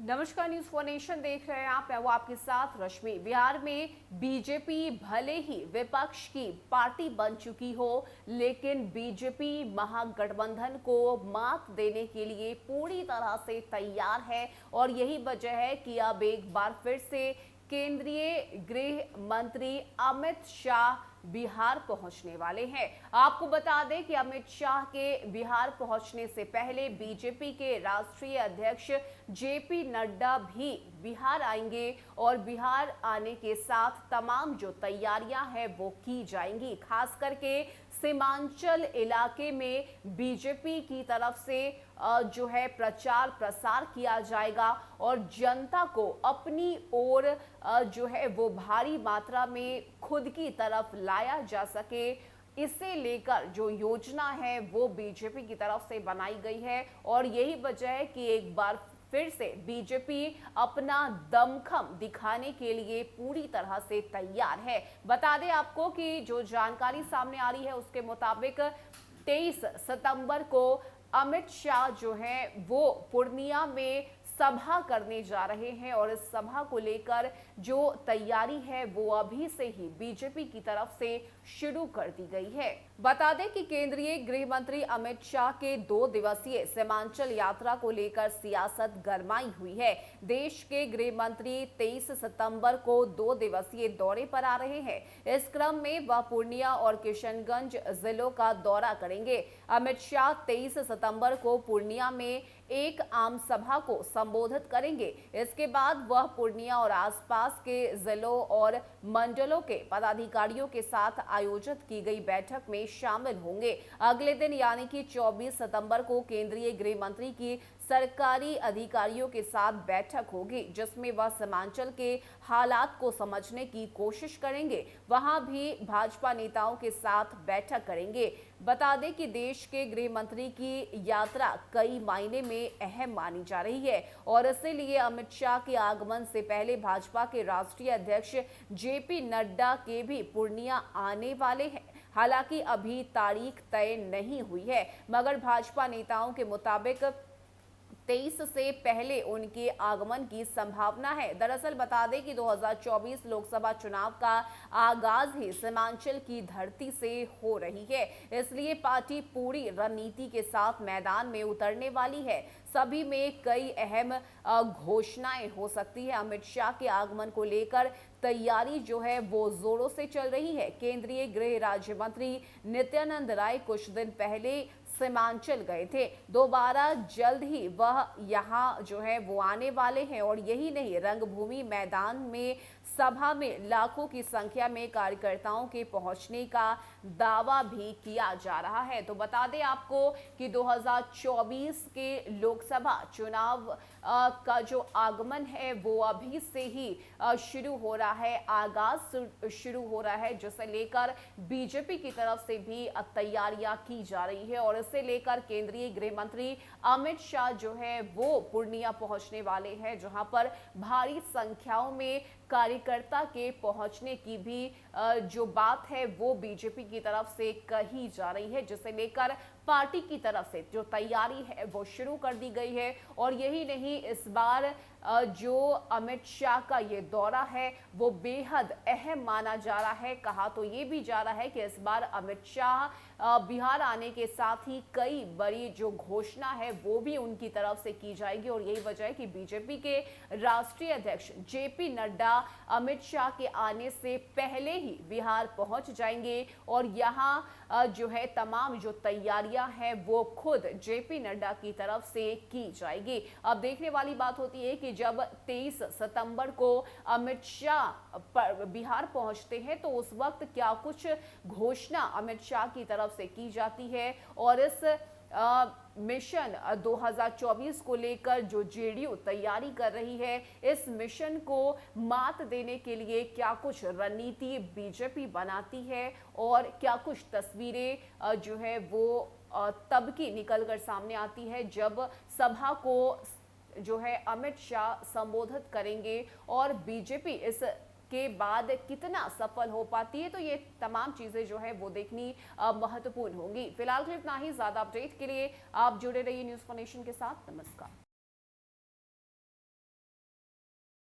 नमस्कार, news for nation देख रहे हैं आप। मैं वो आपके साथ रश्मि। बिहार में बीजेपी भले ही विपक्ष की पार्टी बन चुकी हो, लेकिन बीजेपी महागठबंधन को मात देने के लिए पूरी तरह से तैयार है और यही वजह है कि अब एक बार फिर से केंद्रीय गृह मंत्री अमित शाह बिहार पहुंचने वाले हैं। आपको बता दें कि अमित शाह के बिहार पहुंचने से पहले बीजेपी के राष्ट्रीय अध्यक्ष जेपी नड्डा भी बिहार आएंगे और बिहार आने के साथ तमाम जो तैयारियां हैं वो की जाएंगी। खास करके सीमांचल इलाके में बीजेपी की तरफ से जो है प्रचार प्रसार किया जाएगा और जनता को अपनी ओर जो है वो भारी मात्रा में खुद की तरफ लाया जा सके, इसे लेकर जो योजना है वो बीजेपी की तरफ से बनाई गई है और यही वजह है कि एक बार फिर से बीजेपी अपना दमखम दिखाने के लिए पूरी तरह से तैयार है। बता दें आपको कि जो जानकारी सामने आ रही है उसके मुताबिक 23 सितंबर को अमित शाह जो है वो पूर्णिया में सभा करने जा रहे हैं और इस सभा को लेकर जो तैयारी है वो अभी से ही बीजेपी की तरफ से शुरू कर दी गई है। बता दें कि केंद्रीय गृह मंत्री अमित शाह के 2 दिवसीय सीमांचल यात्रा को लेकर सियासत गरमाई हुई है। देश के गृह मंत्री 23 सितंबर को 2 दिवसीय दौरे पर आ रहे हैं। इस क्रम में वह पूर्णिया और किशनगंज जिलों का दौरा करेंगे। अमित शाह 23 सितंबर को पूर्णिया में एक आम सभा को संबोधित करेंगे। इसके बाद वह पूर्णिया और आसपास के जिलों और मंडलों के पदाधिकारियों के साथ आयोजित की गई बैठक में शामिल होंगे। अगले दिन यानी कि 24 सितंबर को केंद्रीय गृह मंत्री की सरकारी अधिकारियों के साथ बैठक होगी, जिसमें वह सीमांचल के हालात को समझने की कोशिश करेंगे। वहां भी भाजपा नेताओं के साथ बैठक करेंगे। बता दें कि देश के गृह मंत्री की यात्रा कई मायने में अहम मानी जा रही है और इसीलिए अमित शाह के आगमन से पहले भाजपा के राष्ट्रीय अध्यक्ष जेपी नड्डा के भी पूर्णिया आने वाले हैं। हालांकि अभी तारीख तय नहीं हुई है, मगर भाजपा नेताओं के मुताबिक 23 से पहले उनके आगमन की संभावना है। दरअसल बता दें कि 2024 लोकसभा चुनाव का आगाज ही सीमांचल की धरती से हो रही है, इसलिए पार्टी पूरी रणनीति के साथ मैदान में उतरने वाली है। सभी में कई अहम घोषणाएं हो सकती है। अमित शाह के आगमन को लेकर तैयारी जो है वो जोरों से चल रही है। केंद्रीय गृह राज्य मंत्री नित्यानंद राय कुछ दिन पहले सीमांचल गए थे। दोबारा जल्द ही वह यहाँ जो है वो आने वाले हैं और यही नहीं, रंगभूमि मैदान में सभा में लाखों की संख्या में कार्यकर्ताओं के पहुंचने का दावा भी किया जा रहा है। तो बता दें आपको कि 2024 के लोकसभा चुनाव का जो आगमन है वो अभी से ही शुरू हो रहा है, आगाज शुरू हो रहा है, जिसे लेकर बीजेपी की तरफ से भी तैयारियां की जा रही है और इसे लेकर केंद्रीय गृह मंत्री अमित शाह जो है वो पूर्णिया पहुंचने वाले हैं, जहां पर भारी संख्याओं में कार्यकर्ता के पहुंचने की भी जो बात है वो बीजेपी की तरफ से कही जा रही है, जिसे लेकर पार्टी की तरफ से जो तैयारी है वो शुरू कर दी गई है। और यही नहीं, इस बार जो अमित शाह का ये दौरा है वो बेहद अहम माना जा रहा है। कहा तो ये भी जा रहा है कि इस बार अमित शाह बिहार आने के साथ ही कई बड़ी जो घोषणा है वो भी उनकी तरफ से की जाएगी और यही वजह है कि बीजेपी के राष्ट्रीय अध्यक्ष जेपी नड्डा अमित शाह के आने से पहले ही बिहार पहुंच जाएंगे और यहाँ जो है तमाम जो तैयारियां हैं वो खुद जेपी नड्डा की तरफ से की जाएगी। अब देखने वाली बात होती है कि जब 23 सितंबर को अमित शाह बिहार पहुंचते हैं तो उस वक्त क्या कुछ घोषणा अमित शाह की तरफ से की जाती है और इस मिशन 2024 को लेकर जो जेडीयू तैयारी कर रही है, इस मिशन को मात देने के लिए क्या कुछ रणनीति बीजेपी बनाती है और क्या कुछ तस्वीरें जो है वो तब की निकलकर सामने आती है जब सभा को जो है अमित शाह संबोधित करेंगे और बीजेपी इस के बाद कितना सफल हो पाती है। तो ये तमाम चीजें जो है वो देखनी महत्वपूर्ण होंगी। फिलहाल के लिए इतना ही। ज्यादा अपडेट के लिए आप जुड़े रहिए न्यूज़ फॉर नेशन के साथ। नमस्कार।